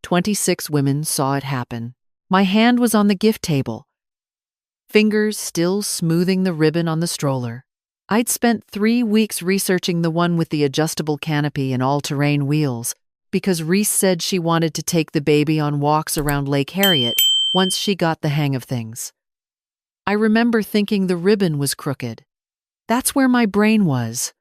26 women saw it happen. My hand was on the gift table, fingers still smoothing the ribbon on the stroller. I'd spent 3 weeks researching the one with the adjustable canopy and all-terrain wheels, because Reese said she wanted to take the baby on walks around Lake Harriet once she got the hang of things. I remember thinking the ribbon was crooked. That's where my brain was.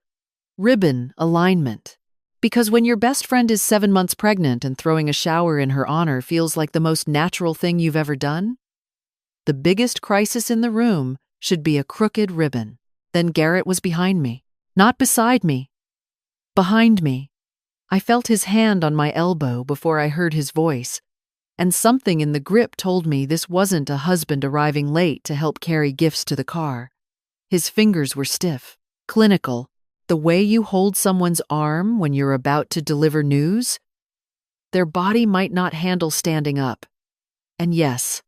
Ribbon alignment. Because when your best friend is 7 months pregnant and throwing a shower in her honor feels like the most natural thing you've ever done, the biggest crisis in the room should be a crooked ribbon. Then Garrett was behind me, not beside me, behind me. I felt his hand on my elbow before I heard his voice, and something in the grip told me this wasn't a husband arriving late to help carry gifts to the car. His fingers were stiff, clinical, the way you hold someone's arm when you're about to deliver news. Their body might not handle standing up. And yes,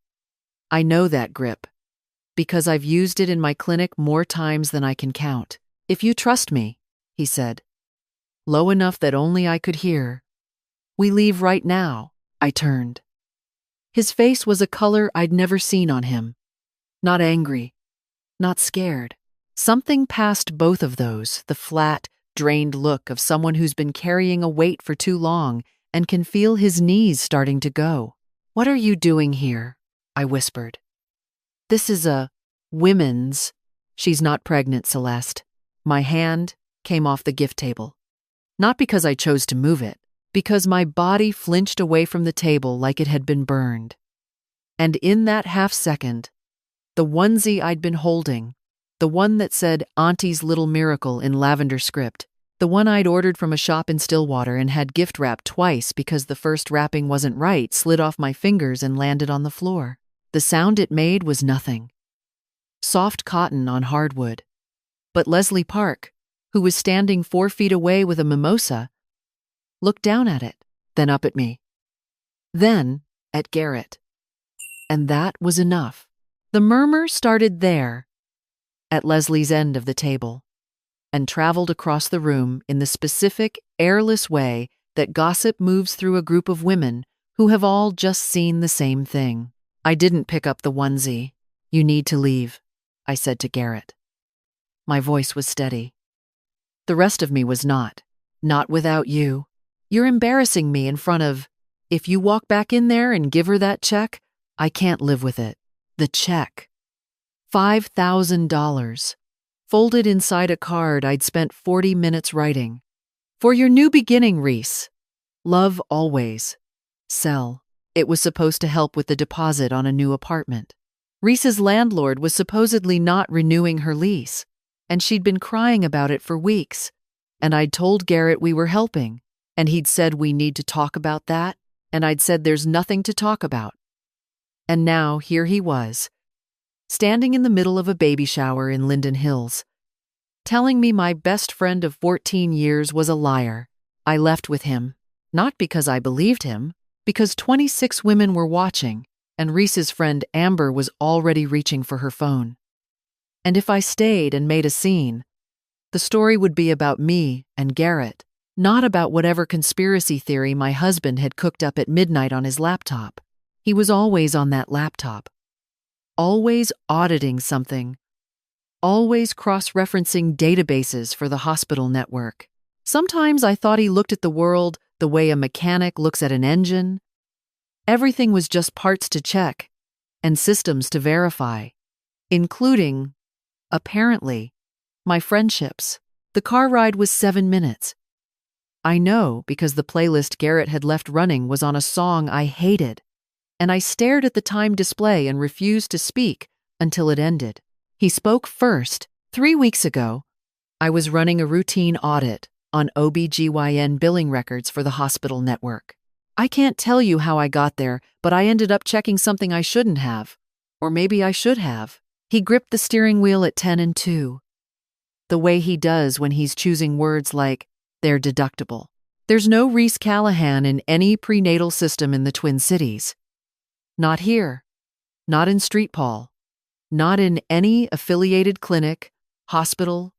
I know that grip, because I've used it in my clinic more times than I can count. If you trust me, he said, low enough that only I could hear. We leave right now. I turned. His face was a color I'd never seen on him. Not angry, not scared. Something past both of those, the flat, drained look of someone who's been carrying a weight for too long and can feel his knees starting to go. What are you doing here? I whispered. This is a women's. She's not pregnant, Celeste. My hand came off the gift table. Not because I chose to move it, because my body flinched away from the table like it had been burned. And in that half second, the onesie I'd been holding, the one that said Auntie's Little Miracle in lavender script, the one I'd ordered from a shop in Stillwater and had gift wrapped twice because the first wrapping wasn't right, slid off my fingers and landed on the floor. The sound it made was nothing. Soft cotton on hardwood. But Leslie Park, who was standing 4 feet away with a mimosa, looked down at it, then up at me. Then at Garrett. And that was enough. The murmur started there, at Leslie's end of the table, and traveled across the room in the specific, airless way that gossip moves through a group of women who have all just seen the same thing. I didn't pick up the onesie. You need to leave, I said to Garrett. My voice was steady. The rest of me was not. Not without you. You're embarrassing me in front of... If you walk back in there and give her that check, I can't live with it. The check. $5,000. Folded inside a card I'd spent 40 minutes writing. For your new beginning, Reese. Love always. Sell. It was supposed to help with the deposit on a new apartment. Reese's landlord was supposedly not renewing her lease, and she'd been crying about it for weeks. And I'd told Garrett we were helping, and he'd said we need to talk about that, and I'd said there's nothing to talk about. And now here he was, standing in the middle of a baby shower in Linden Hills, telling me my best friend of 14 years was a liar. I left with him, not because I believed him, because 26 women were watching, and Reese's friend Amber was already reaching for her phone. And if I stayed and made a scene, the story would be about me and Garrett, not about whatever conspiracy theory my husband had cooked up at midnight on his laptop. He was always on that laptop, always auditing something, always cross-referencing databases for the hospital network. Sometimes I thought he looked at the world the way a mechanic looks at an engine. Everything was just parts to check and systems to verify, including, apparently, my friendships. The car ride was 7 minutes. I know because the playlist Garrett had left running was on a song I hated, and I stared at the time display and refused to speak until it ended. He spoke first. 3 weeks ago, I was running a routine audit on OB/GYN billing records for the hospital network. I can't tell you how I got there, but I ended up checking something I shouldn't have. Or maybe I should have. He gripped the steering wheel at 10 and 2. The way he does when he's choosing words like, they're deductible. There's no Reese Callahan in any prenatal system in the Twin Cities. Not here. Not in Street Paul. Not in any affiliated clinic, hospital,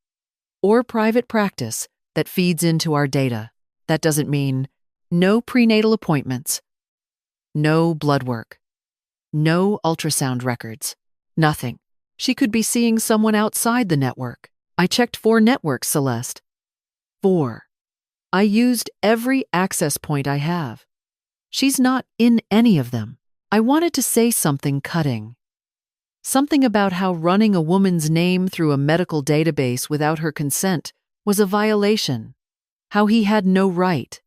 or private practice that feeds into our data. That doesn't mean no prenatal appointments, No blood work. No ultrasound records. Nothing. She could be seeing someone outside the network. I checked 4 networks, Celeste. 4. I used every access point I have. She's not in any of them. I wanted to say something cutting. Something about how running a woman's name through a medical database without her consent was a violation. How he had no right.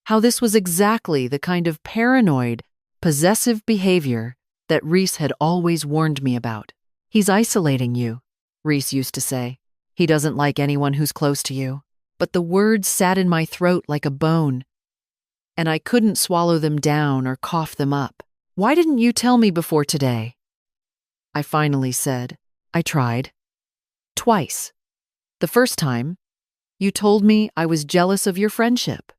How this was exactly the kind of paranoid, possessive behavior that Reese had always warned me about. He's isolating you, Reese used to say. He doesn't like anyone who's close to you. But the words sat in my throat like a bone, and I couldn't swallow them down or cough them up. Why didn't you tell me before today? I finally said. I tried. Twice. The first time, you told me I was jealous of your friendship.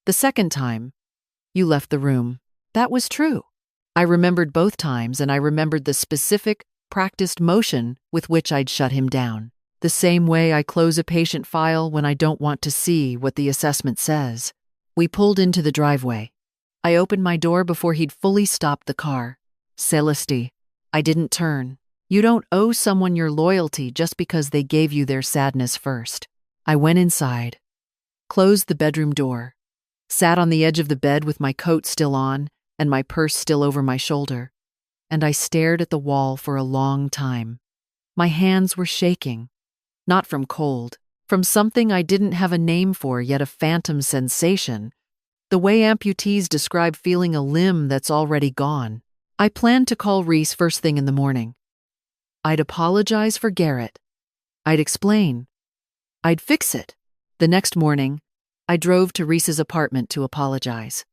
The second time, you left the room. That was true. I remembered both times, and I remembered the specific, practiced motion with which I'd shut him down. The same way I close a patient file when I don't want to see what the assessment says. We pulled into the driveway. I opened my door before he'd fully stopped the car. Celeste, I didn't turn. You don't owe someone your loyalty just because they gave you their sadness first. I went inside, closed the bedroom door, sat on the edge of the bed with my coat still on and my purse still over my shoulder, and I stared at the wall for a long time. My hands were shaking. Not from cold, from something I didn't have a name for, yet a phantom sensation, the way amputees describe feeling a limb that's already gone. I planned to call Reese first thing in the morning. I'd apologize for Garrett. I'd explain. I'd fix it. The next morning, I drove to Reese's apartment to apologize.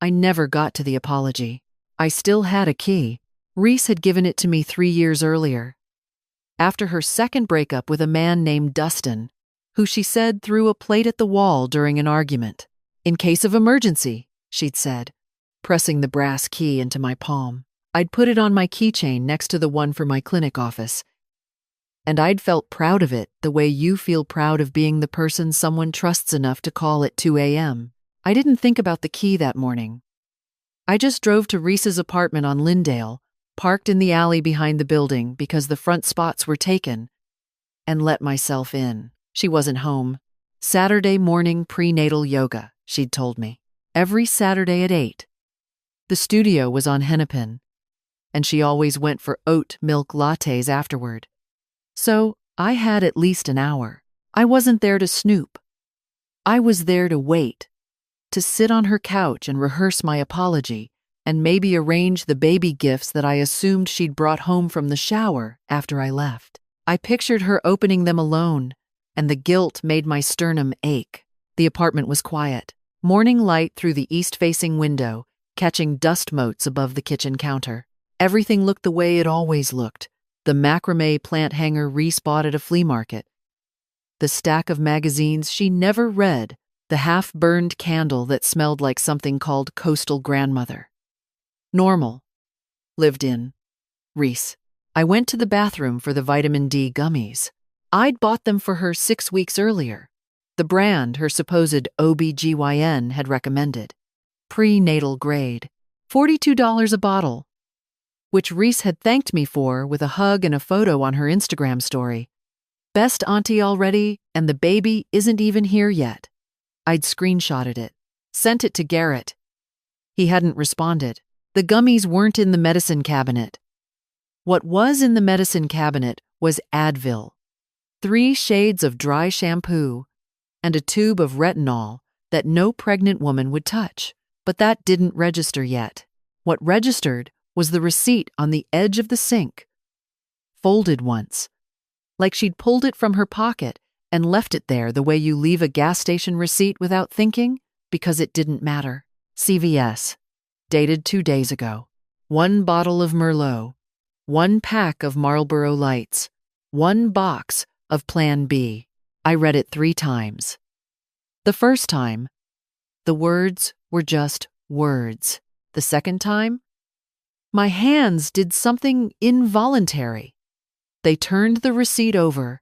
I never got to the apology. I still had a key. Reese had given it to me 3 years earlier. After her second breakup with a man named Dustin, who she said threw a plate at the wall during an argument. In case of emergency, she'd said, pressing the brass key into my palm. I'd put it on my keychain next to the one for my clinic office. And I'd felt proud of it the way you feel proud of being the person someone trusts enough to call at 2 a.m. I didn't think about the key that morning. I just drove to Reese's apartment on Lyndale, parked in the alley behind the building because the front spots were taken, and let myself in. She wasn't home. Saturday morning prenatal yoga, she'd told me. Every Saturday at 8. The studio was on Hennepin, and she always went for oat milk lattes afterward. So I had at least an hour. I wasn't there to snoop. I was there to wait, to sit on her couch and rehearse my apology, and maybe arrange the baby gifts that I assumed she'd brought home from the shower after I left. I pictured her opening them alone, and the guilt made my sternum ache. The apartment was quiet. Morning light through the east-facing window, catching dust motes above the kitchen counter. Everything looked the way it always looked. The macrame plant hanger Reese bought at a flea market. The stack of magazines she never read. The half-burned candle that smelled like something called Coastal Grandmother. Normal. Lived in. Reese. I went to the bathroom for the vitamin D gummies. I'd bought them for her 6 weeks earlier. The brand her supposed OBGYN had recommended. Prenatal grade. $42 a bottle. Which Reese had thanked me for with a hug and a photo on her Instagram story. Best auntie already, and the baby isn't even here yet. I'd screenshotted it. Sent it to Garrett. He hadn't responded. The gummies weren't in the medicine cabinet. What was in the medicine cabinet was Advil, 3 shades of dry shampoo, and a tube of retinol that no pregnant woman would touch. But that didn't register yet. What registered was the receipt on the edge of the sink, folded once, like she'd pulled it from her pocket and left it there the way you leave a gas station receipt without thinking, because it didn't matter. CVS. Dated 2 days ago. 1 bottle of Merlot. 1 pack of Marlboro Lights. 1 box of Plan B. I read it 3 times. The first time, the words were just words. The second time, my hands did something involuntary. They turned the receipt over,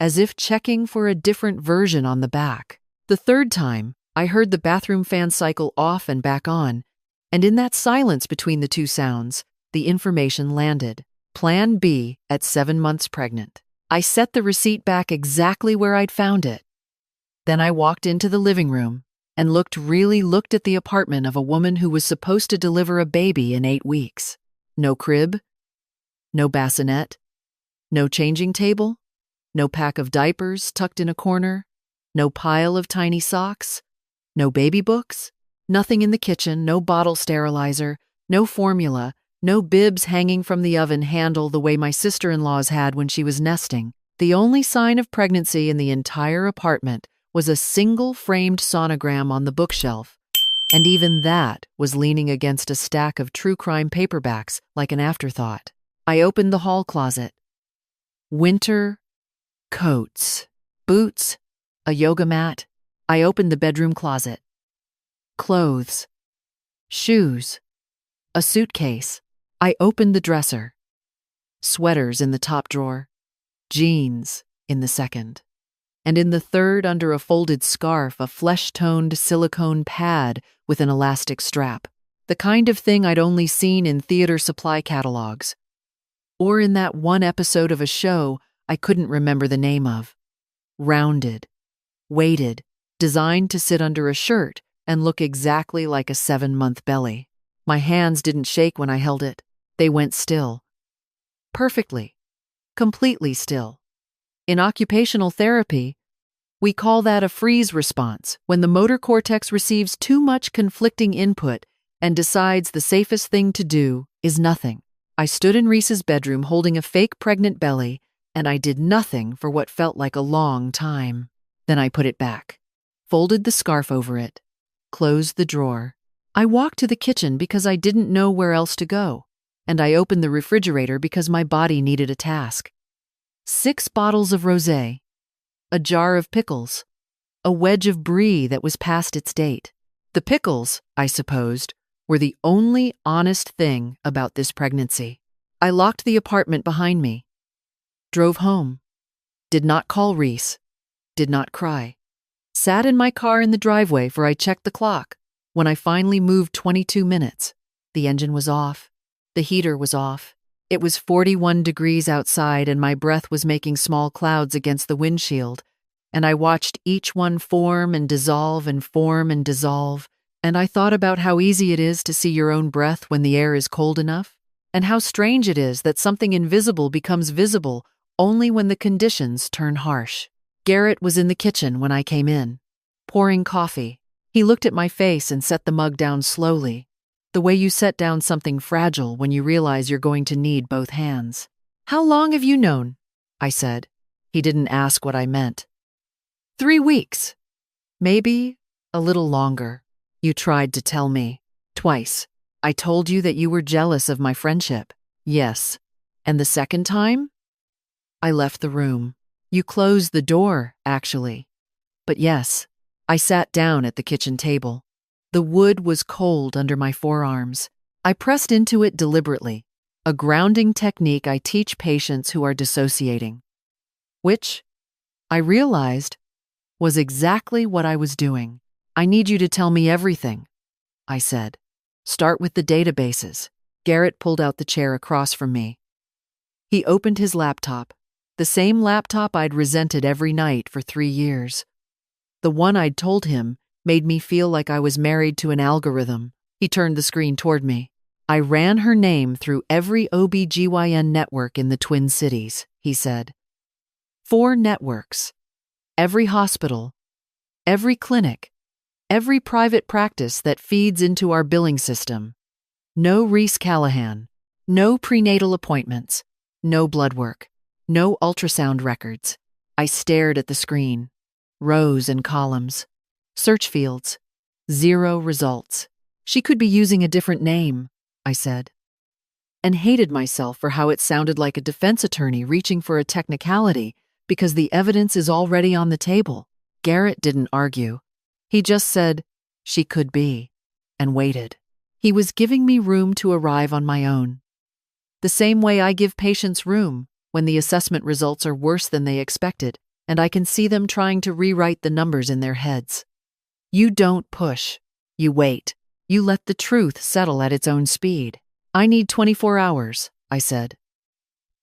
as if checking for a different version on the back. The third time, I heard the bathroom fan cycle off and back on, And in that silence between the two sounds, the information landed. Plan B at 7 months pregnant. I set the receipt back exactly where I'd found it. Then I walked into the living room and looked at the apartment of a woman who was supposed to deliver a baby in 8 weeks. No crib, no bassinet, no changing table, no pack of diapers tucked in a corner, no pile of tiny socks, no baby books, nothing in the kitchen, no bottle sterilizer, no formula, no bibs hanging from the oven handle the way my sister-in-law's had when she was nesting. The only sign of pregnancy in the entire apartment was a single framed sonogram on the bookshelf, and even that was leaning against a stack of true crime paperbacks like an afterthought. I opened the hall closet. Winter coats, boots, a yoga mat. I opened the bedroom closet. Clothes, shoes, a suitcase. I opened the dresser. Sweaters in the top drawer, jeans in the second. And in the third, under a folded scarf, a flesh-toned silicone pad with an elastic strap. The kind of thing I'd only seen in theater supply catalogs. Or in that one episode of a show I couldn't remember the name of. Rounded, weighted, designed to sit under a shirt and look exactly like a 7-month belly. My hands didn't shake when I held it. They went still. Perfectly. Completely still. In occupational therapy, we call that a freeze response, when the motor cortex receives too much conflicting input and decides the safest thing to do is nothing. I stood in Reese's bedroom holding a fake pregnant belly, and I did nothing for what felt like a long time. Then I put it back, folded the scarf over it, closed the drawer. I walked to the kitchen because I didn't know where else to go, and I opened the refrigerator because my body needed a task. 6 bottles of rosé, a jar of pickles, a wedge of brie that was past its date. The pickles, I supposed, were the only honest thing about this pregnancy. I locked the apartment behind me, drove home, did not call Reese, did not cry, sat in my car in the driveway for I checked the clock. When I finally moved 22 minutes, the engine was off, the heater was off. It was 41 degrees outside and my breath was making small clouds against the windshield, and I watched each one form and dissolve and form and dissolve, and I thought about how easy it is to see your own breath when the air is cold enough, and how strange it is that something invisible becomes visible only when the conditions turn harsh. Garrett was in the kitchen when I came in, pouring coffee. He looked at my face and set the mug down slowly, the way you set down something fragile when you realize you're going to need both hands. "How long have you known?" I said. He didn't ask what I meant. 3 weeks. Maybe a little longer. You tried to tell me. Twice. I told you that you were jealous of my friendship. Yes. And the second time? I left the room. You closed the door, actually. But yes, I sat down at the kitchen table. The wood was cold under my forearms. I pressed into it deliberately, a grounding technique I teach patients who are dissociating. Which, I realized, was exactly what I was doing. "I need you to tell me everything," I said. "Start with the databases." Garrett pulled out the chair across from me. He opened his laptop, the same laptop I'd resented every night for 3 years. The one I'd told him made me feel like I was married to an algorithm. He turned the screen toward me. "I ran her name through every OB/GYN network in the Twin Cities," he said. 4 networks. Every hospital, every clinic, every private practice that feeds into our billing system. No Reese Callahan, no prenatal appointments, no blood work, no ultrasound records. I stared at the screen. Rows and columns. Search fields. 0 results. She could be using a different name, I said, and hated myself for how it sounded like a defense attorney reaching for a technicality because the evidence is already on the table. Garrett didn't argue. He just said, "She could be," and waited. He was giving me room to arrive on my own. The same way I give patients room when the assessment results are worse than they expected, and I can see them trying to rewrite the numbers in their heads. You don't push. You wait. You let the truth settle at its own speed. I need 24 hours, I said.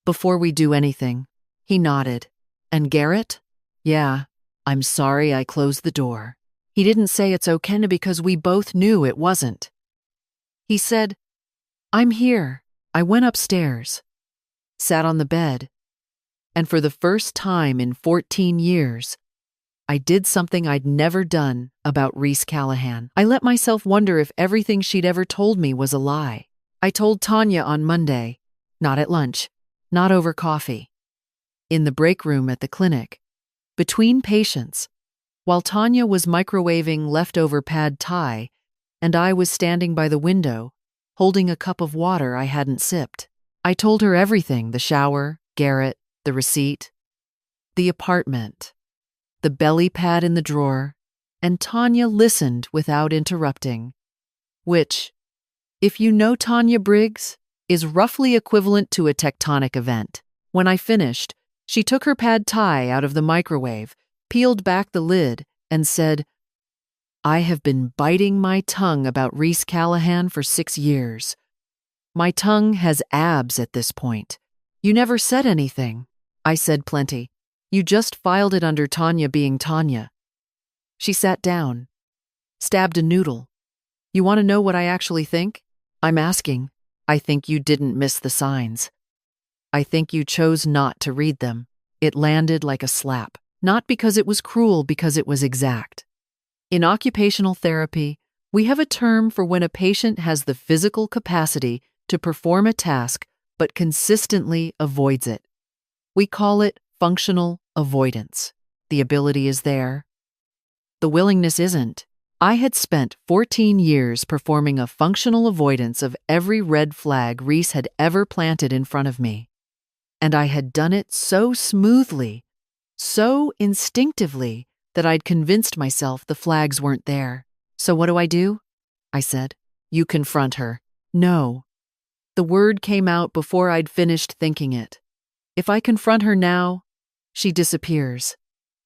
Before we do anything, he nodded. And Garrett? Yeah, I'm sorry I closed the door. He didn't say it's okay because we both knew it wasn't. He said, I'm here. I went upstairs, sat on the bed, and for the first time in 14 years, I did something I'd never done about Reese Callahan. I let myself wonder if everything she'd ever told me was a lie. I told Tanya on Monday, not at lunch, not over coffee, in the break room at the clinic, between patients, while Tanya was microwaving leftover pad thai and I was standing by the window, holding a cup of water I hadn't sipped. I told her everything: the shower, Garrett, the receipt, the apartment, the belly pad in the drawer, and Tanya listened without interrupting, which, if you know Tanya Briggs, is roughly equivalent to a tectonic event. When I finished, she took her pad thai out of the microwave, peeled back the lid, and said, I have been biting my tongue about Reese Callahan for 6 years. My tongue has abs at this point. You never said anything. I said plenty. You just filed it under Tanya being Tanya. She sat down, stabbed a noodle. You want to know what I actually think? I'm asking. I think you didn't miss the signs. I think you chose not to read them. It landed like a slap. Not because it was cruel, because it was exact. In occupational therapy, we have a term for when a patient has the physical capacity to perform a task but consistently avoids it. We call it functional avoidance. The ability is there. The willingness isn't. I had spent 14 years performing a functional avoidance of every red flag Reese had ever planted in front of me. And I had done it so smoothly, so instinctively, that I'd convinced myself the flags weren't there. So what do? I said. You confront her. No. The word came out before I'd finished thinking it. If I confront her now, she disappears.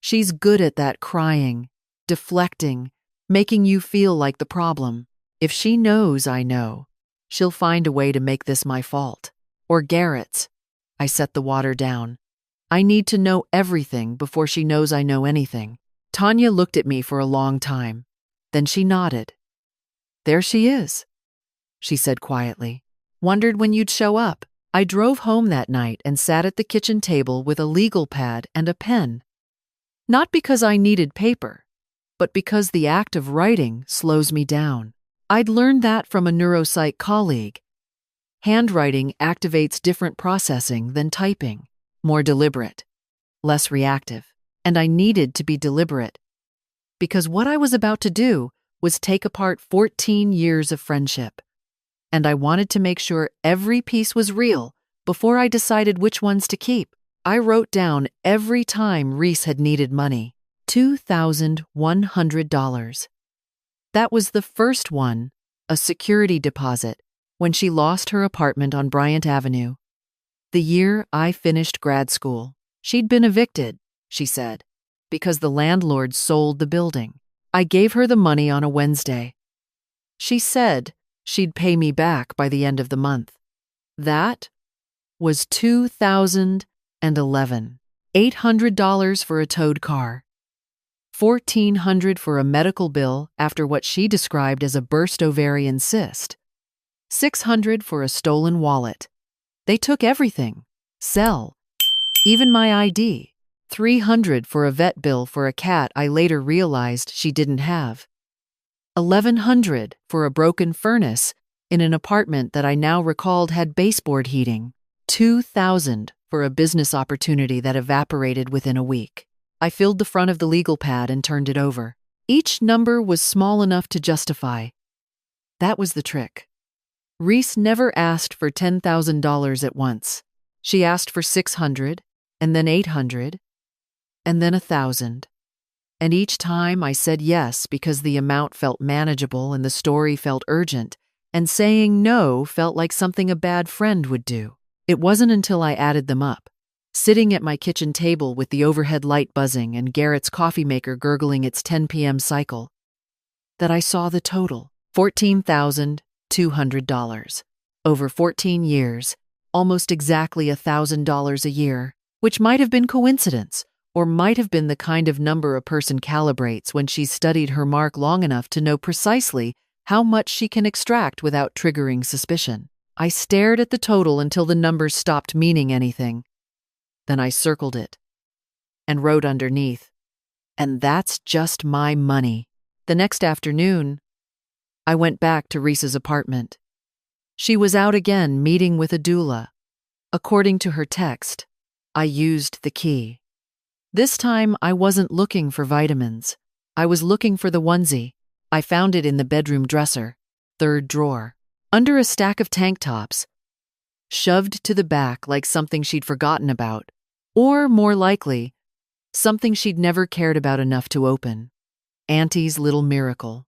She's good at that, crying, deflecting, making you feel like the problem. If she knows I know, she'll find a way to make this my fault. Or Garrett's. I set the water down. I need to know everything before she knows I know anything. Tanya looked at me for a long time. Then she nodded. There she is, she said quietly. Wondered when you'd show up. I drove home that night and sat at the kitchen table with a legal pad and a pen. Not because I needed paper, but because the act of writing slows me down. I'd learned that from a neuropsych colleague. Handwriting activates different processing than typing, more deliberate, less reactive. And I needed to be deliberate, because what I was about to do was take apart 14 years of friendship. And I wanted to make sure every piece was real before I decided which ones to keep. I wrote down every time Reese had needed money. $2,100. That was the first one, a security deposit, when she lost her apartment on Bryant Avenue. The year I finished grad school. She'd been evicted, she said, because the landlord sold the building. I gave her the money on a Wednesday. She said she'd pay me back by the end of the month. That was 2011. $800 for a towed car. $1,400 for a medical bill after what she described as a burst ovarian cyst. $600 for a stolen wallet. They took everything. Cell. Even my ID. $300 for a vet bill for a cat I later realized she didn't have. $1,100 for a broken furnace in an apartment that I now recalled had baseboard heating. $2,000 for a business opportunity that evaporated within a week. I filled the front of the legal pad and turned it over. Each number was small enough to justify. That was the trick. Reese never asked for $10,000 at once. She asked for $600, and then $800, and then $1,000. And each time I said yes because the amount felt manageable and the story felt urgent, and saying no felt like something a bad friend would do. It wasn't until I added them up, sitting at my kitchen table with the overhead light buzzing and Garrett's coffee maker gurgling its 10 p.m. cycle, that I saw the total. $14,200. Over 14 years, almost exactly $1,000 a year, which might have been coincidence, or might have been the kind of number a person calibrates when she's studied her mark long enough to know precisely how much she can extract without triggering suspicion. I stared at the total until the numbers stopped meaning anything. Then I circled it and wrote underneath, "And that's just my money." The next afternoon, I went back to Reese's apartment. She was out again meeting with a doula. According to her text, I used the key. This time, I wasn't looking for vitamins. I was looking for the onesie. I found it in the bedroom dresser, third drawer, under a stack of tank tops, shoved to the back like something she'd forgotten about, or more likely, something she'd never cared about enough to open. Auntie's Little Miracle.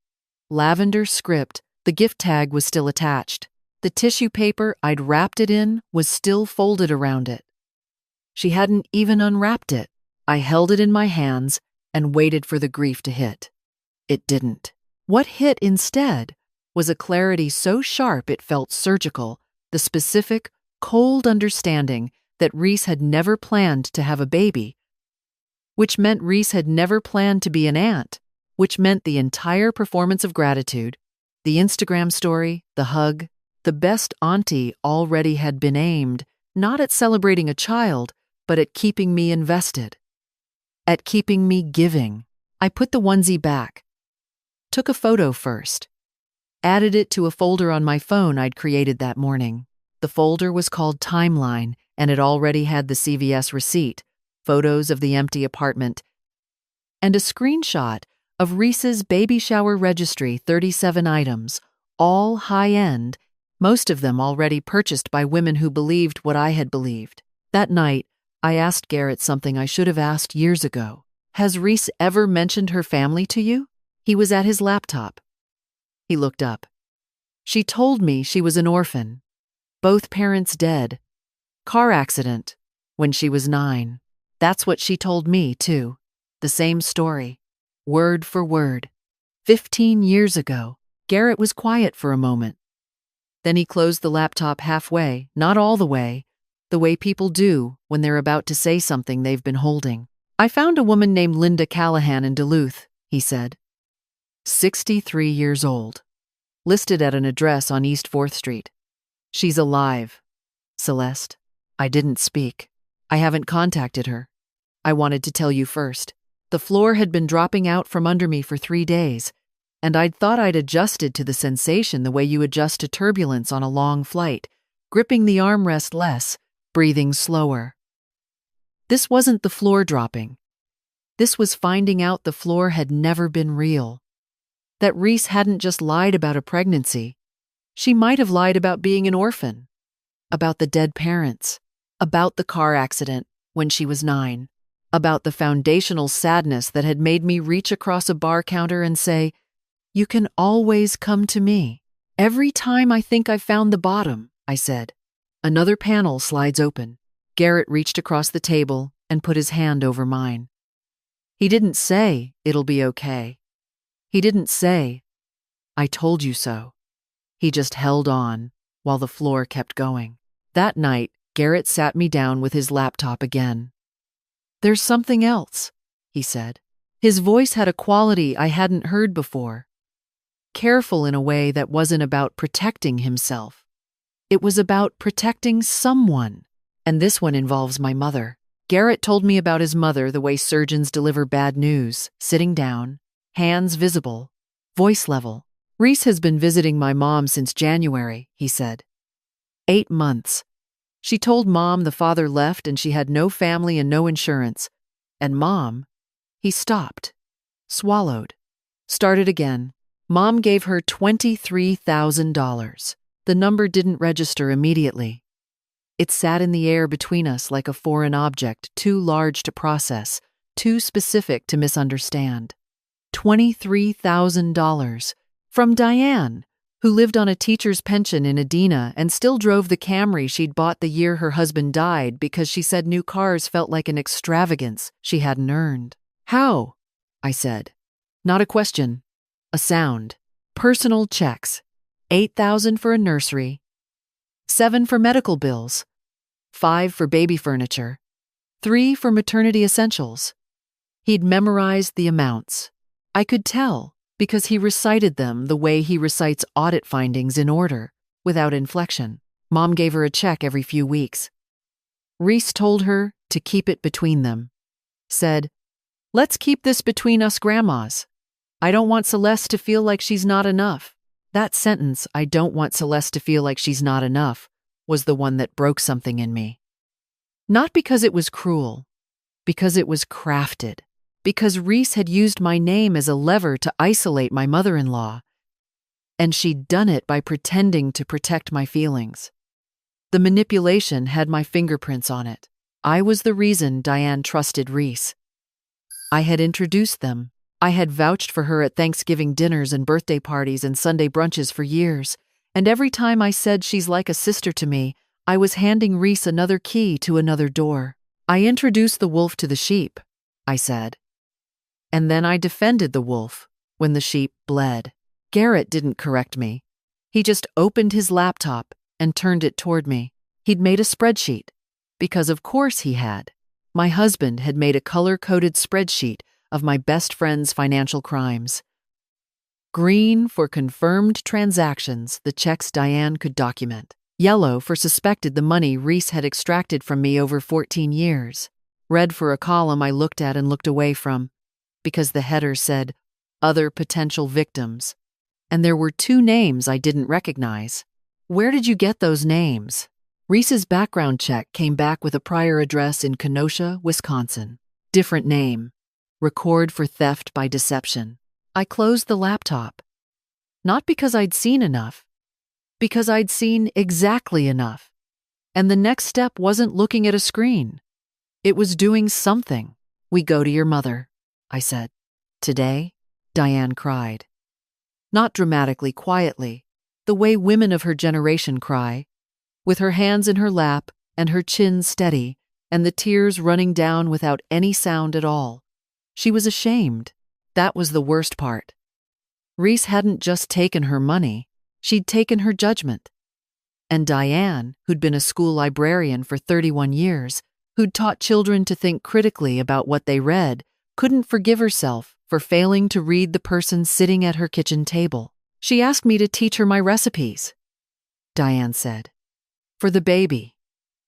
Lavender script, the gift tag was still attached. The tissue paper I'd wrapped it in was still folded around it. She hadn't even unwrapped it. I held it in my hands and waited for the grief to hit. It didn't. What hit instead was a clarity so sharp it felt surgical, the specific, cold understanding that Reese had never planned to have a baby, which meant Reese had never planned to be an aunt, which meant the entire performance of gratitude, the Instagram story, the hug, the best auntie already had been aimed, not at celebrating a child, but at keeping me invested, at keeping me giving. I put the onesie back, took a photo first, added it to a folder on my phone I'd created that morning. The folder was called Timeline, and it already had the CVS receipt, photos of the empty apartment, and a screenshot of Reese's baby shower registry, 37 items, all high-end, most of them already purchased by women who believed what I had believed. That night, I asked Garrett something I should have asked years ago. "Has Reese ever mentioned her family to you?" He was at his laptop. He looked up. "She told me she was an orphan. Both parents dead. Car accident when she was 9. That's what she told me, too. The same story. Word for word. 15 years ago." Garrett was quiet for a moment. Then he closed the laptop halfway, not all the way people do when they're about to say something they've been holding. "I found a woman named Linda Callahan in Duluth," he said. 63 years old. Listed at an address on East 4th Street. "She's alive. Celeste, I didn't speak. I haven't contacted her. I wanted to tell you first. The floor had been dropping out from under me for 3 days, and I'd thought I'd adjusted to the sensation the way you adjust to turbulence on a long flight, gripping the armrest less, breathing slower. This wasn't the floor dropping. This was finding out the floor had never been real. That Reese hadn't just lied about a pregnancy. She might have lied about being an orphan, about the dead parents, about the car accident when she was 9, about the foundational sadness that had made me reach across a bar counter and say, "You can always come to me." "Every time I think I've found the bottom," I said. Another panel slides open. Garrett reached across the table and put his hand over mine. He didn't say, "It'll be okay." He didn't say, "I told you so." He just held on while the floor kept going. That night, Garrett sat me down with his laptop again. "There's something else," he said. His voice had a quality I hadn't heard before. Careful in a way that wasn't about protecting himself. It was about protecting someone, and this one involves my mother. Garrett told me about his mother the way surgeons deliver bad news, sitting down, hands visible, voice level. "Reese has been visiting my mom since January," he said. 8 months. She told Mom the father left and she had no family and no insurance. And Mom, he stopped, swallowed, started again. Mom gave her $23,000. The number didn't register immediately. It sat in the air between us like a foreign object, too large to process, too specific to misunderstand. $23,000 from Diane, who lived on a teacher's pension in Edina and still drove the Camry she'd bought the year her husband died because she said new cars felt like an extravagance she hadn't earned. "How?" I said. Not a question, a sound. Personal checks: $8,000 for a nursery, $7,000 for medical bills, $5,000 for baby furniture, $3,000 for maternity essentials. He'd memorized the amounts. I could tell because he recited them the way he recites audit findings in order, without inflection. Mom gave her a check every few weeks. Reese told her to keep it between them. Said, "Let's keep this between us grandmas. I don't want Celeste to feel like she's not enough." That sentence, "I don't want Celeste to feel like she's not enough," was the one that broke something in me. Not because it was cruel, because it was crafted. Because Reese had used my name as a lever to isolate my mother-in-law, and she'd done it by pretending to protect my feelings. The manipulation had my fingerprints on it. I was the reason Diane trusted Reese. I had introduced them. I had vouched for her at Thanksgiving dinners and birthday parties and Sunday brunches for years, and every time I said she's like a sister to me, I was handing Reese another key to another door. I introduced the wolf to the sheep, I said. And then I defended the wolf when the sheep bled. Garrett didn't correct me. He just opened his laptop and turned it toward me. He'd made a spreadsheet, because of course he had. My husband had made a color-coded spreadsheet of my best friend's financial crimes. Green for confirmed transactions, the checks Diane could document. Yellow for suspected the money Reese had extracted from me over 14 years. Red for a column I looked at and looked away from, because the header said, "Other potential victims," and there were 2 names I didn't recognize. Where did you get those names? Reese's background check came back with a prior address in Kenosha, Wisconsin. Different name. Record for theft by deception. I closed the laptop. Not because I'd seen enough, because I'd seen exactly enough. And the next step wasn't looking at a screen. It was doing something. "We go to your mother," I said. "Today?" Diane cried. Not dramatically, quietly, the way women of her generation cry, with her hands in her lap and her chin steady and the tears running down without any sound at all. She was ashamed. That was the worst part. Reese hadn't just taken her money, she'd taken her judgment. And Diane, who'd been a school librarian for 31 years, who'd taught children to think critically about what they read, couldn't forgive herself for failing to read the person sitting at her kitchen table. "She asked me to teach her my recipes," Diane said. "For the baby.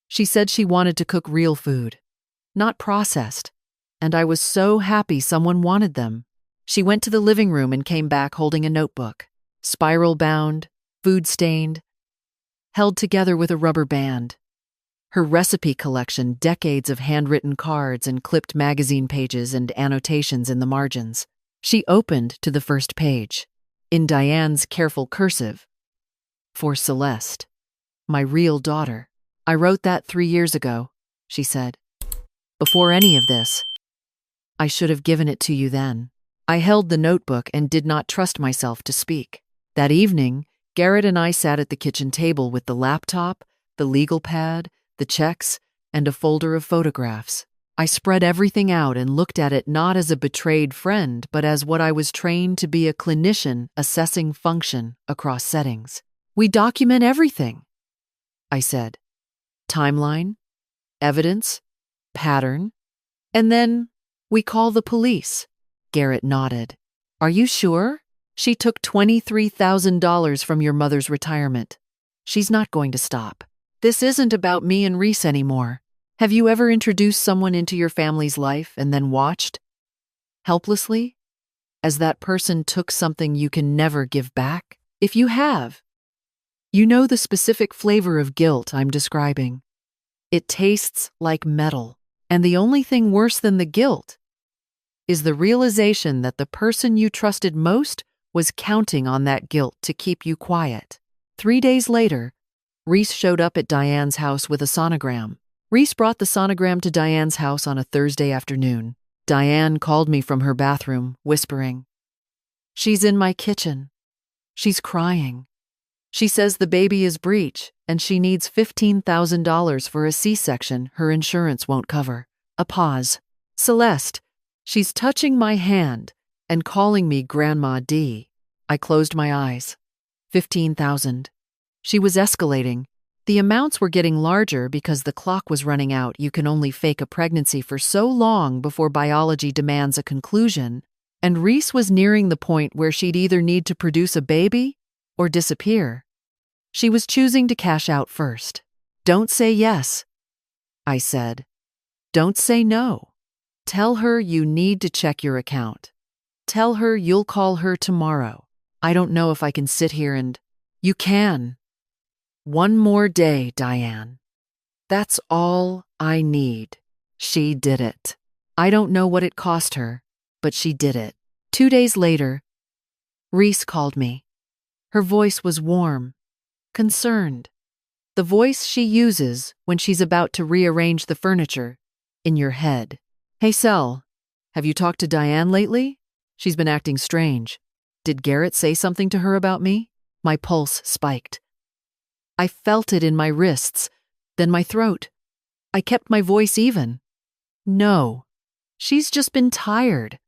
She said she wanted to cook real food, not processed, and I was so happy someone wanted them." She went to the living room and came back holding a notebook, spiral-bound, food-stained, held together with a rubber band. Her recipe collection, decades of handwritten cards and clipped magazine pages and annotations in the margins. She opened to the first page, in Diane's careful cursive. "For Celeste, my real daughter. I wrote that 3 years ago," she said. "Before any of this. I should have given it to you then." I held the notebook and did not trust myself to speak. That evening, Garrett and I sat at the kitchen table with the laptop, the legal pad, the checks, and a folder of photographs. I spread everything out and looked at it not as a betrayed friend, but as what I was trained to be, a clinician assessing function across settings. "We document everything," I said. "Timeline, evidence, pattern, and then we call the police." Garrett nodded. "Are you sure? She took $23,000 from your mother's retirement. She's not going to stop. This isn't about me and Reese anymore. Have you ever introduced someone into your family's life and then watched, helplessly, as that person took something you can never give back? If you have, you know the specific flavor of guilt I'm describing. It tastes like metal, and the only thing worse than the guilt is the realization that the person you trusted most was counting on that guilt to keep you quiet." 3 days later, Reese showed up at Diane's house with a sonogram. Reese brought the sonogram to Diane's house on a Thursday afternoon. Diane called me from her bathroom, whispering, "She's in my kitchen. She's crying. She says the baby is breech and she needs $15,000 for a C-section her insurance won't cover." A pause. "Celeste, she's touching my hand and calling me Grandma D." I closed my eyes. 15,000. She was escalating. The amounts were getting larger because the clock was running out. You can only fake a pregnancy for so long before biology demands a conclusion, and Reese was nearing the point where she'd either need to produce a baby or disappear. She was choosing to cash out first. Don't say yes, I said. Don't say no. Tell her you need to check your account. Tell her you'll call her tomorrow. I don't know if I can sit here and... You can. One more day, Diane. That's all I need. She did it. I don't know what it cost her, but she did it. 2 days later, Reese called me. Her voice was warm, concerned. The voice she uses when she's about to rearrange the furniture in your head. Hey, Sel, have you talked to Diane lately? She's been acting strange. Did Garrett say something to her about me? My pulse spiked. I felt it in my wrists, then my throat. I kept my voice even. No, she's just been tired.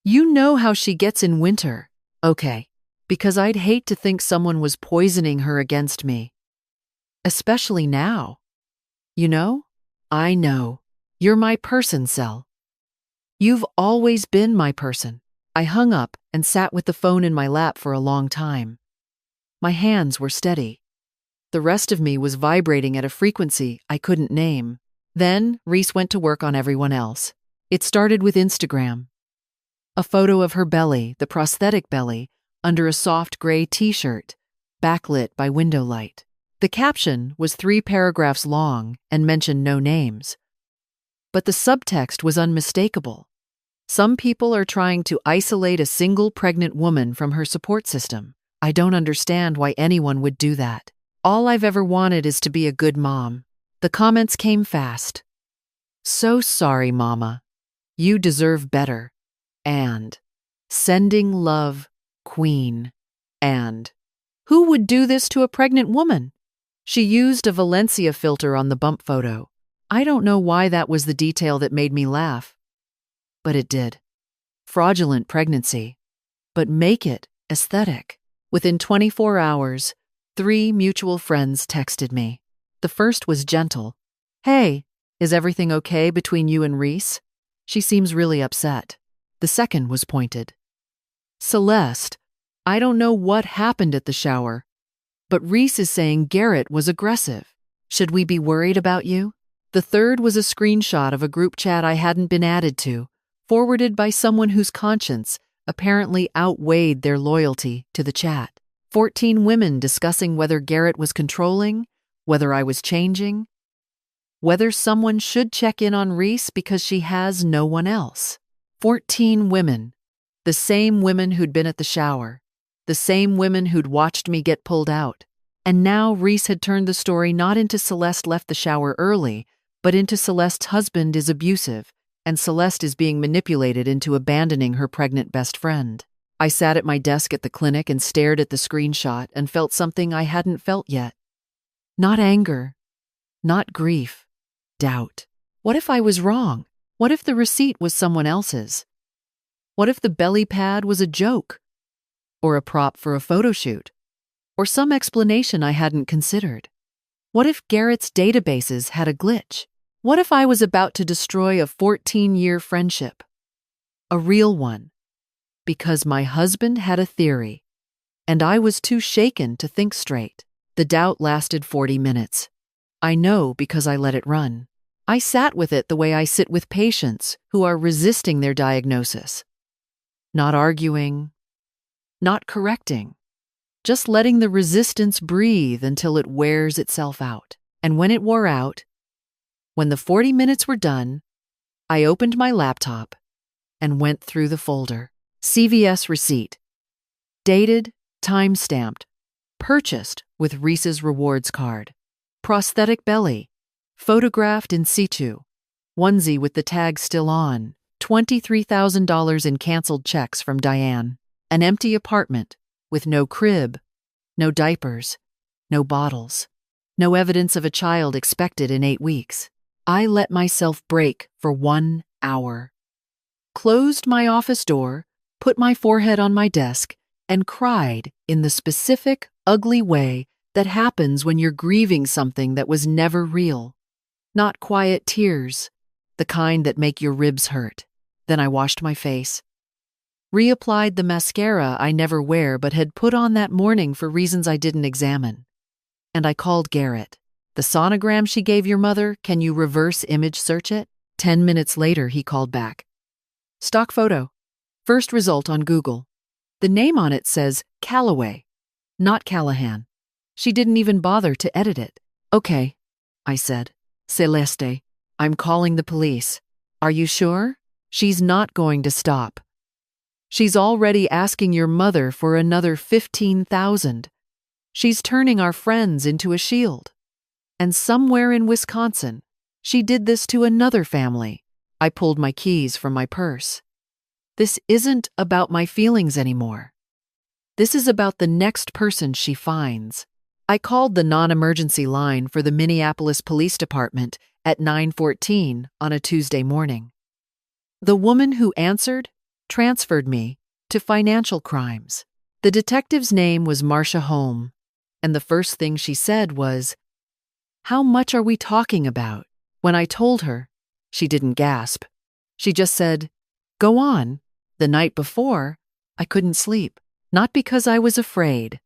You know how she gets in winter. Okay, because I'd hate to think someone was poisoning her against me. Especially now. You know? I know. You're my person, Sel. You've always been my person. I hung up and sat with the phone in my lap for a long time. My hands were steady. The rest of me was vibrating at a frequency I couldn't name. Then Reese went to work on everyone else. It started with Instagram. A photo of her belly, the prosthetic belly, under a soft gray t-shirt, backlit by window light. The caption was 3 paragraphs long and mentioned no names. But the subtext was unmistakable. Some people are trying to isolate a single pregnant woman from her support system. I don't understand why anyone would do that. All I've ever wanted is to be a good mom. The comments came fast. So sorry, Mama. You deserve better. And sending love, Queen. And who would do this to a pregnant woman? She used a Valencia filter on the bump photo. I don't know why that was the detail that made me laugh. But it did. Fraudulent pregnancy. But make it aesthetic. Within 24 hours, 3 mutual friends texted me. The first was gentle. Hey, is everything okay between you and Reese? She seems really upset. The second was pointed. Celeste, I don't know what happened at the shower, but Reese is saying Garrett was aggressive. Should we be worried about you? The third was a screenshot of a group chat I hadn't been added to, forwarded by someone whose conscience apparently outweighed their loyalty to the chat. 14 women discussing whether Garrett was controlling, whether I was changing, whether someone should check in on Reese because she has no one else. 14 women, the same women who'd been at the shower, the same women who'd watched me get pulled out. And now Reese had turned the story not into Celeste left the shower early, but into Celeste's husband is abusive, and Celeste is being manipulated into abandoning her pregnant best friend. I sat at my desk at the clinic and stared at the screenshot and felt something I hadn't felt yet. Not anger, not grief, doubt. What if I was wrong? What if the receipt was someone else's? What if the belly pad was a joke? Or a prop for a photo shoot? Or some explanation I hadn't considered? What if Garrett's databases had a glitch? What if I was about to destroy a 14-year friendship? A real one. Because my husband had a theory, and I was too shaken to think straight. The doubt lasted 40 minutes. I know because I let it run. I sat with it the way I sit with patients who are resisting their diagnosis. Not arguing, not correcting, just letting the resistance breathe until it wears itself out. And when it wore out, when the 40 minutes were done, I opened my laptop and went through the folder. CVS receipt. Dated, time-stamped, purchased with Reese's rewards card. Prosthetic belly, photographed in situ. Onesie with the tag still on. $23,000 in canceled checks from Diane. An empty apartment with no crib, no diapers, no bottles, no evidence of a child expected in 8 weeks. I let myself break for 1 hour. Closed my office door, put my forehead on my desk, and cried in the specific, ugly way that happens when you're grieving something that was never real. Not quiet tears, the kind that make your ribs hurt. Then I washed my face, reapplied the mascara I never wear but had put on that morning for reasons I didn't examine. And I called Garrett. The sonogram she gave your mother, can you reverse image search it? 10 minutes later, he called back. Stock photo. First result on Google. The name on it says Calloway, not Callahan. She didn't even bother to edit it. Okay, I said. Celeste, I'm calling the police. Are you sure? She's not going to stop. She's already asking your mother for another $15,000. She's turning our friends into a shield. And somewhere in Wisconsin, she did this to another family. I pulled my keys from my purse. This isn't about my feelings anymore. This is about the next person she finds. I called the non-emergency line for the Minneapolis Police Department at 9:14 on a Tuesday morning. The woman who answered transferred me to financial crimes. The detective's name was Marcia Holm, and the first thing she said was, "How much are we talking about?" When I told her, she didn't gasp. She just said, "Go on." The night before, I couldn't sleep. Not because I was afraid,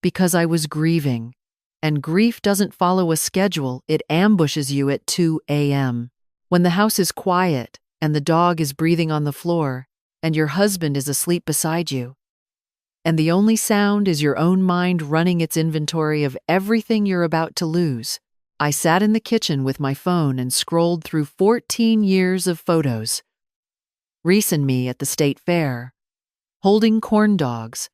because I was grieving. And grief doesn't follow a schedule, it ambushes you at 2 a.m. When the house is quiet, and the dog is breathing on the floor, and your husband is asleep beside you. And the only sound is your own mind running its inventory of everything you're about to lose. I sat in the kitchen with my phone and scrolled through 14 years of photos. Reese and me at the state fair, holding corn dogs,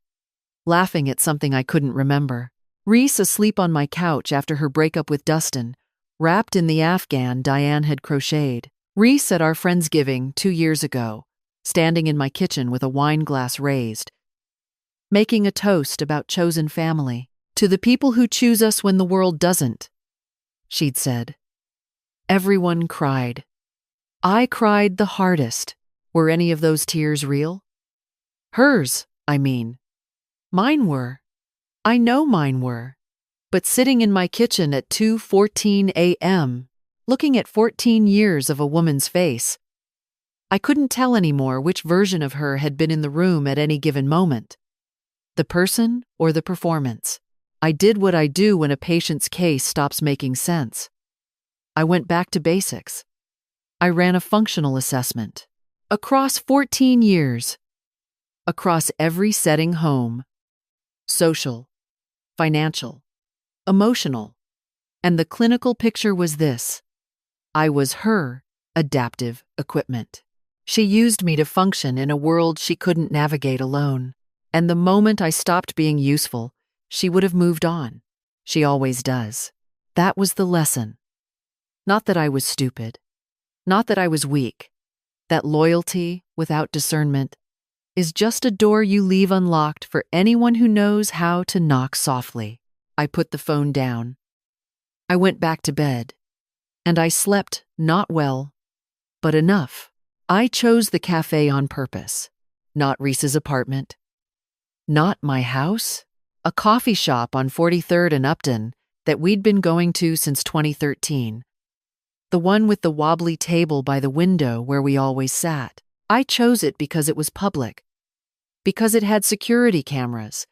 laughing at something I couldn't remember. Reese asleep on my couch after her breakup with Dustin, wrapped in the Afghan Diane had crocheted. Reese at our Friendsgiving 2 years ago, standing in my kitchen with a wine glass raised, making a toast about chosen family. To the people who choose us when the world doesn't, she'd said. Everyone cried. I cried the hardest. Were any of those tears real? Hers, I mean. Mine were. I know mine were. But sitting in my kitchen at 2:14 a.m., looking at 14 years of a woman's face, I couldn't tell anymore which version of her had been in the room at any given moment. The person or the performance. I did what I do when a patient's case stops making sense. I went back to basics. I ran a functional assessment. Across 14 years. Across every setting: home, social, financial, emotional. And the clinical picture was this. I was her adaptive equipment. She used me to function in a world she couldn't navigate alone. And the moment I stopped being useful, she would have moved on. She always does. That was the lesson. Not that I was stupid. Not that I was weak. That loyalty without discernment is just a door you leave unlocked for anyone who knows how to knock softly. I put the phone down. I went back to bed. And I slept not well, but enough. I chose the cafe on purpose. Not Reese's apartment. Not my house. A coffee shop on 43rd and Upton that we'd been going to since 2013. The one with the wobbly table by the window where we always sat. I chose it because it was public, because it had security cameras,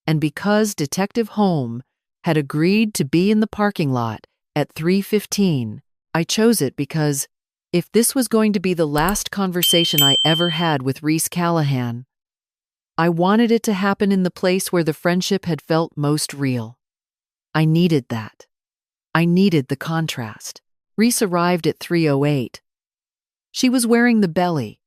and because Detective Holm had agreed to be in the parking lot at 3:15. I chose it because if this was going to be the last conversation I ever had with Reese Callahan, I wanted it to happen in the place where the friendship had felt most real. I needed that. I needed the contrast. Reese arrived at 3:08. She was wearing the belly,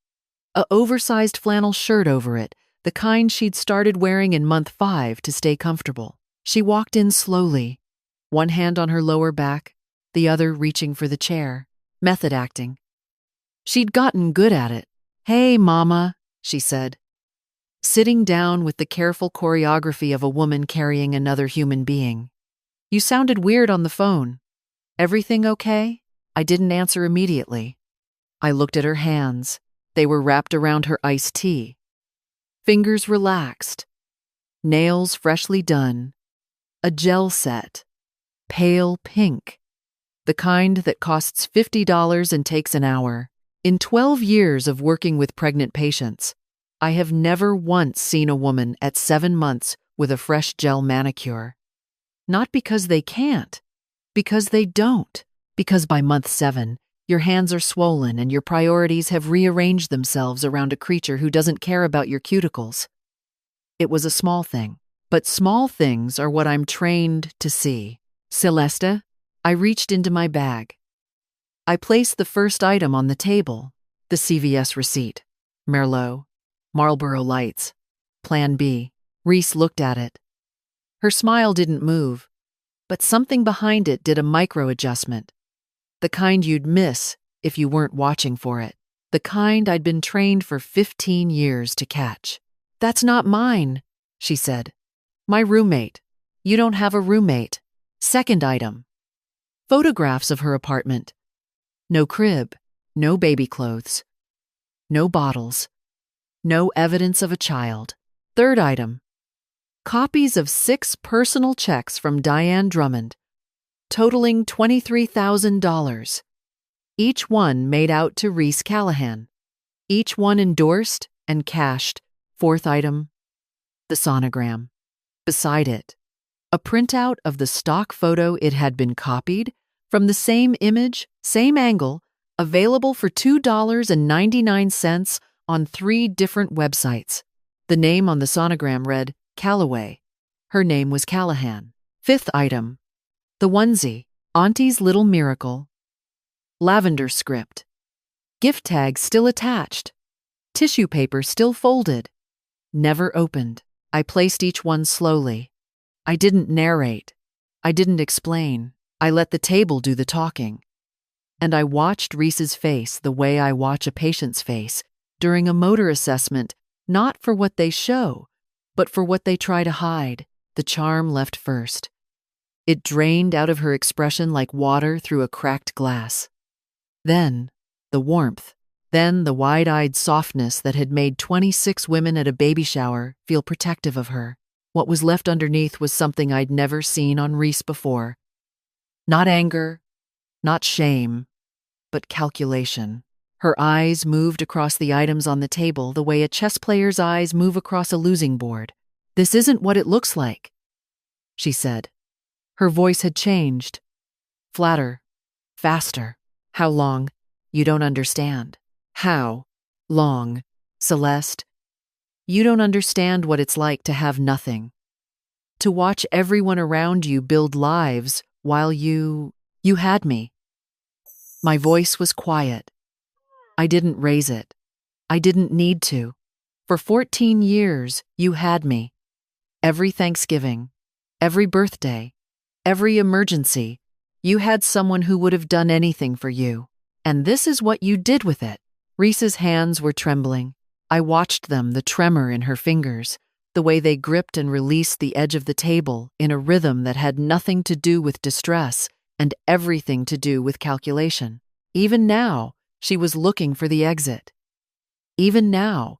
a oversized flannel shirt over it, the kind she'd started wearing in month 5 to stay comfortable. She walked in slowly, one hand on her lower back, the other reaching for the chair, method acting. She'd gotten good at it. "Hey, Mama," she said, sitting down with the careful choreography of a woman carrying another human being. "You sounded weird on the phone. Everything okay?" I didn't answer immediately. I looked at her hands. They were wrapped around her iced tea. Fingers relaxed, nails freshly done, a gel set, pale pink, the kind that costs $50 and takes an hour. In 12 years of working with pregnant patients, I have never once seen a woman at 7 months with a fresh gel manicure. Not because they can't, because they don't. Because by month 7, your hands are swollen and your priorities have rearranged themselves around a creature who doesn't care about your cuticles. It was a small thing, but small things are what I'm trained to see. Celeste, I reached into my bag. I placed the first item on the table, the CVS receipt. Merlot, Marlboro Lights, Plan B. Reese looked at it. Her smile didn't move, but something behind it did a micro-adjustment. The kind you'd miss if you weren't watching for it. The kind I'd been trained for 15 years to catch. "That's not mine," she said. "My roommate. You don't have a roommate." Second item. Photographs of her apartment. No crib, no baby clothes, no bottles, no evidence of a child. Third item. Copies of 6 personal checks from Diane Drummond, totaling $23,000. Each one made out to Reese Callahan. Each one endorsed and cashed. Fourth item. The sonogram. Beside it, a printout of the stock photo it had been copied from the same image, same angle, available for $2.99 on 3 different websites. The name on the sonogram read Calloway. Her name was Callahan. Fifth item. The onesie, Auntie's Little Miracle. Lavender script. Gift tag still attached. Tissue paper still folded. Never opened. I placed each one slowly. I didn't narrate. I didn't explain. I let the table do the talking. And I watched Reese's face the way I watch a patient's face during a motor assessment, not for what they show, but for what they try to hide. The charm left first. It drained out of her expression like water through a cracked glass. Then, the warmth. Then the wide-eyed softness that had made 26 women at a baby shower feel protective of her. What was left underneath was something I'd never seen on Reese before. Not anger, not shame, but calculation. Her eyes moved across the items on the table the way a chess player's eyes move across a losing board. "This isn't what it looks like," she said. Her voice had changed. Flatter, faster. "How long? You don't understand." "How long, Celeste? You don't understand what it's like to have nothing. To watch everyone around you build lives while you had me." My voice was quiet. I didn't raise it. I didn't need to. For 14 years, you had me. Every Thanksgiving, every birthday, every emergency, you had someone who would have done anything for you. And this is what you did with it. Reese's hands were trembling. I watched them, the tremor in her fingers, the way they gripped and released the edge of the table in a rhythm that had nothing to do with distress and everything to do with calculation. Even now, she was looking for the exit. Even now,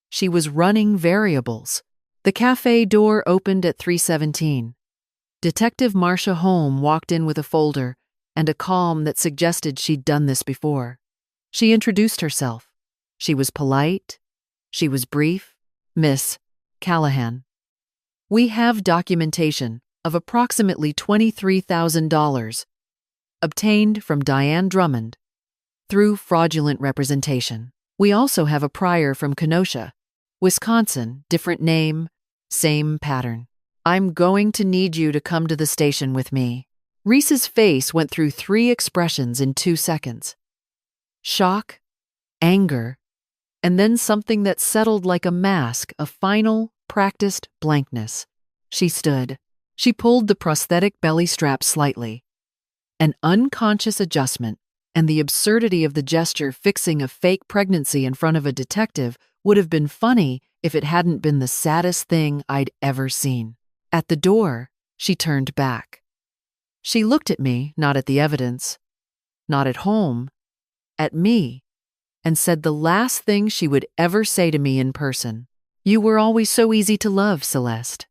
she was running variables. The cafe door opened at 3:17. Detective Marcia Holm walked in with a folder and a calm that suggested she'd done this before. She introduced herself. She was polite. She was brief. "Miss Callahan. We have documentation of approximately $23,000 obtained from Diane Drummond through fraudulent representation. We also have a prior from Kenosha, Wisconsin, different name, same pattern. I'm going to need you to come to the station with me." Reese's face went through 3 expressions in 2 seconds. Shock, anger, and then something that settled like a mask, a final, practiced blankness. She stood. She pulled the prosthetic belly strap slightly. An unconscious adjustment, and the absurdity of the gesture fixing a fake pregnancy in front of a detective would have been funny if it hadn't been the saddest thing I'd ever seen. At the door, she turned back. She looked at me, not at the evidence, not at home, at me, and said the last thing she would ever say to me in person. You were always so easy to love, Celeste.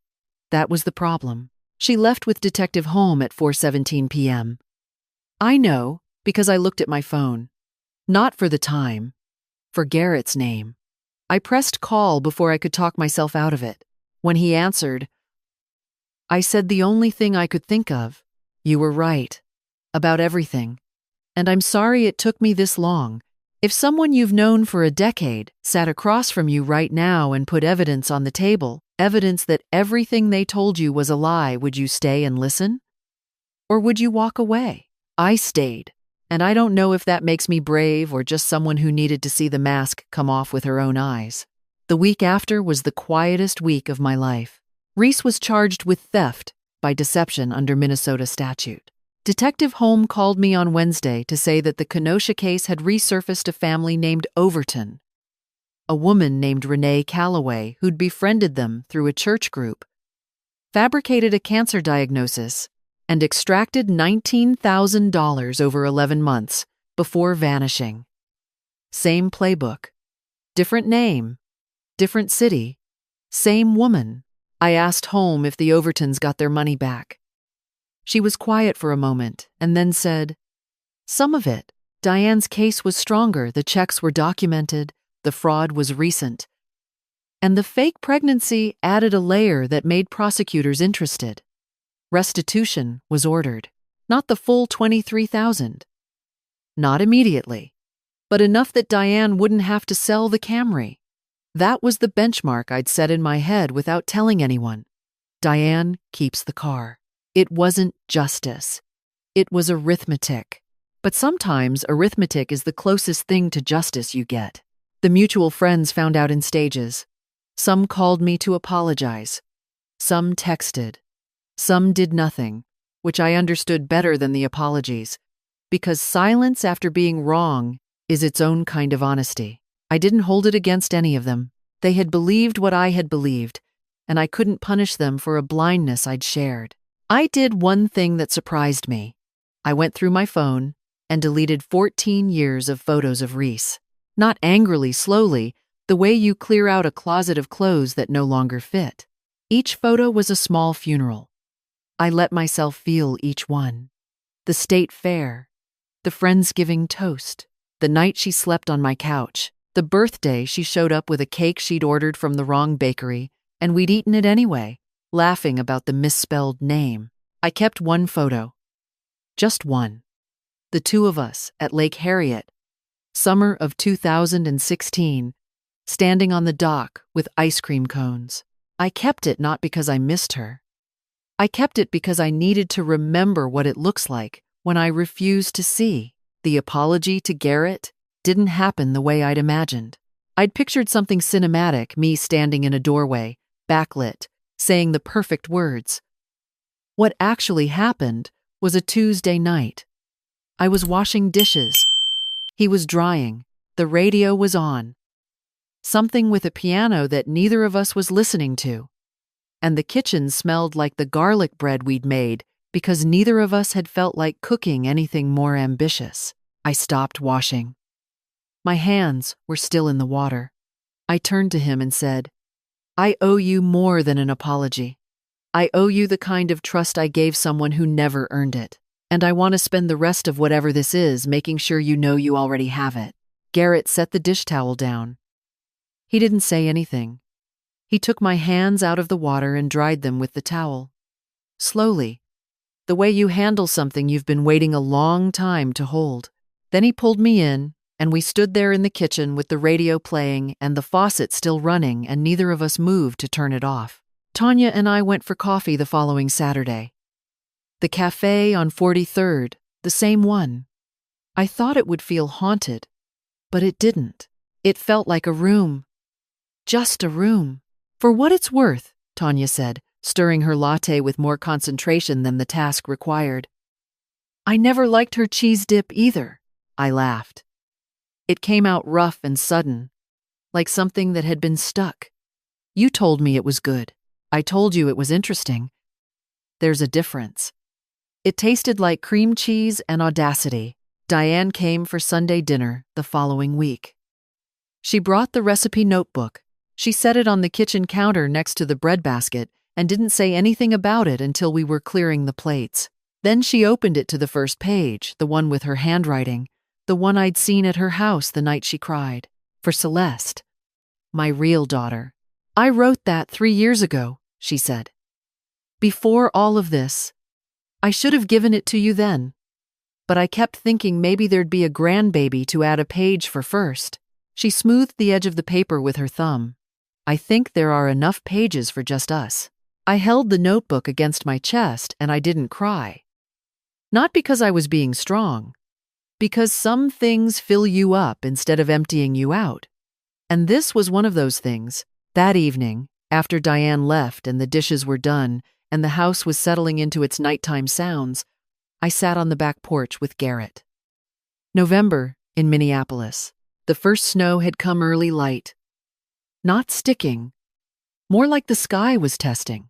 That was the problem. She left with Detective Holm at 4:17 p.m. I know, because I looked at my phone. Not for the time. For Garrett's name. I pressed call before I could talk myself out of it. When he answered, I said the only thing I could think of. You were right. About everything. And I'm sorry it took me this long. If someone you've known for a decade sat across from you right now and put evidence on the table, evidence that everything they told you was a lie, would you stay and listen? Or would you walk away? I stayed. And I don't know if that makes me brave or just someone who needed to see the mask come off with her own eyes. The week after was the quietest week of my life. Reese was charged with theft by deception under Minnesota statute. Detective Holm called me on Wednesday to say that the Kenosha case had resurfaced a family named Overton, a woman named Renee Calloway who'd befriended them through a church group, fabricated a cancer diagnosis, and extracted $19,000 over 11 months before vanishing. Same playbook. Different name. Different city. Same woman. I asked Holm if the Overtons got their money back. She was quiet for a moment and then said, some of it. Diane's case was stronger, the checks were documented, the fraud was recent. And the fake pregnancy added a layer that made prosecutors interested. Restitution was ordered. Not the full $23,000. Not immediately, but enough that Diane wouldn't have to sell the Camry. That was the benchmark I'd set in my head without telling anyone. Diane keeps the car. It wasn't justice. It was arithmetic. But sometimes arithmetic is the closest thing to justice you get. The mutual friends found out in stages. Some called me to apologize. Some texted. Some did nothing, which I understood better than the apologies, because silence after being wrong is its own kind of honesty. I didn't hold it against any of them. They had believed what I had believed, and I couldn't punish them for a blindness I'd shared. I did one thing that surprised me. I went through my phone and deleted 14 years of photos of Reese. Not angrily, slowly, the way you clear out a closet of clothes that no longer fit. Each photo was a small funeral. I let myself feel each one. The state fair, the Friendsgiving toast, the night she slept on my couch, the birthday she showed up with a cake she'd ordered from the wrong bakery, and we'd eaten it anyway, laughing about the misspelled name. I kept one photo. Just one. The two of us at Lake Harriet, summer of 2016, standing on the dock with ice cream cones. I kept it not because I missed her. I kept it because I needed to remember what it looks like when I refused to see. The apology to Garrett didn't happen the way I'd imagined. I'd pictured something cinematic, me standing in a doorway, backlit, saying the perfect words. What actually happened was a Tuesday night. I was washing dishes. He was drying. The radio was on. Something with a piano that neither of us was listening to. And the kitchen smelled like the garlic bread we'd made because neither of us had felt like cooking anything more ambitious. I stopped washing. My hands were still in the water. I turned to him and said, I owe you more than an apology. I owe you the kind of trust I gave someone who never earned it. And I want to spend the rest of whatever this is making sure you know you already have it. Garrett set the dish towel down. He didn't say anything. He took my hands out of the water and dried them with the towel. Slowly, the way you handle something you've been waiting a long time to hold. Then he pulled me in, and we stood there in the kitchen with the radio playing and the faucet still running, and neither of us moved to turn it off. Tanya and I went for coffee the following Saturday. The cafe on 43rd, the same one. I thought it would feel haunted, but it didn't. It felt like a room. Just a room. For what it's worth, Tanya said, stirring her latte with more concentration than the task required. I never liked her cheese dip either, I laughed. It came out rough and sudden, like something that had been stuck. You told me it was good. I told you it was interesting. There's a difference. It tasted like cream cheese and audacity. Diane came for Sunday dinner the following week. She brought the recipe notebook. She set it on the kitchen counter next to the breadbasket and didn't say anything about it until we were clearing the plates. Then she opened it to the first page, the one with her handwriting, the one I'd seen at her house the night she cried. For Celeste, my real daughter. I wrote that 3 years ago, she said. Before all of this, I should have given it to you then. But I kept thinking maybe there'd be a grandbaby to add a page for first. She smoothed the edge of the paper with her thumb. I think there are enough pages for just us. I held the notebook against my chest and I didn't cry. Not because I was being strong, because some things fill you up instead of emptying you out. And this was one of those things. That evening, after Diane left and the dishes were done and the house was settling into its nighttime sounds, I sat on the back porch with Garrett. November in Minneapolis. The first snow had come early light. Not sticking, more like the sky was testing.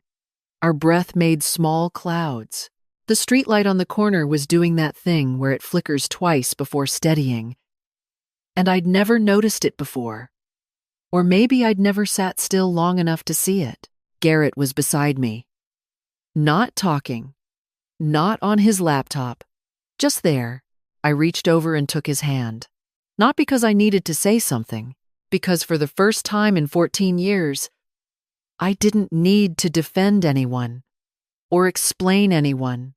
Our breath made small clouds. The streetlight on the corner was doing that thing where it flickers twice before steadying. And I'd never noticed it before. Or maybe I'd never sat still long enough to see it. Garrett was beside me. Not talking. Not on his laptop. Just there. I reached over and took his hand. Not because I needed to say something, because for the first time in 14 years, I didn't need to defend anyone, or explain anyone,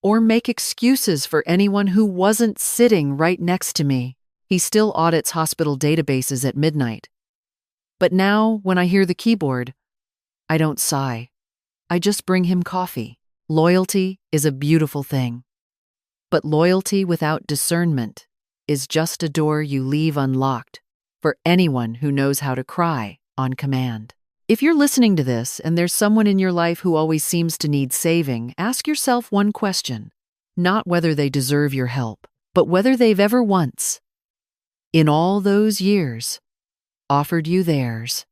or make excuses for anyone who wasn't sitting right next to me. He still audits hospital databases at midnight. But now, when I hear the keyboard, I don't sigh. I just bring him coffee. Loyalty is a beautiful thing. But loyalty without discernment is just a door you leave unlocked for anyone who knows how to cry on command. If you're listening to this and there's someone in your life who always seems to need saving, ask yourself one question. Not whether they deserve your help, but whether they've ever once, in all those years, offered you theirs.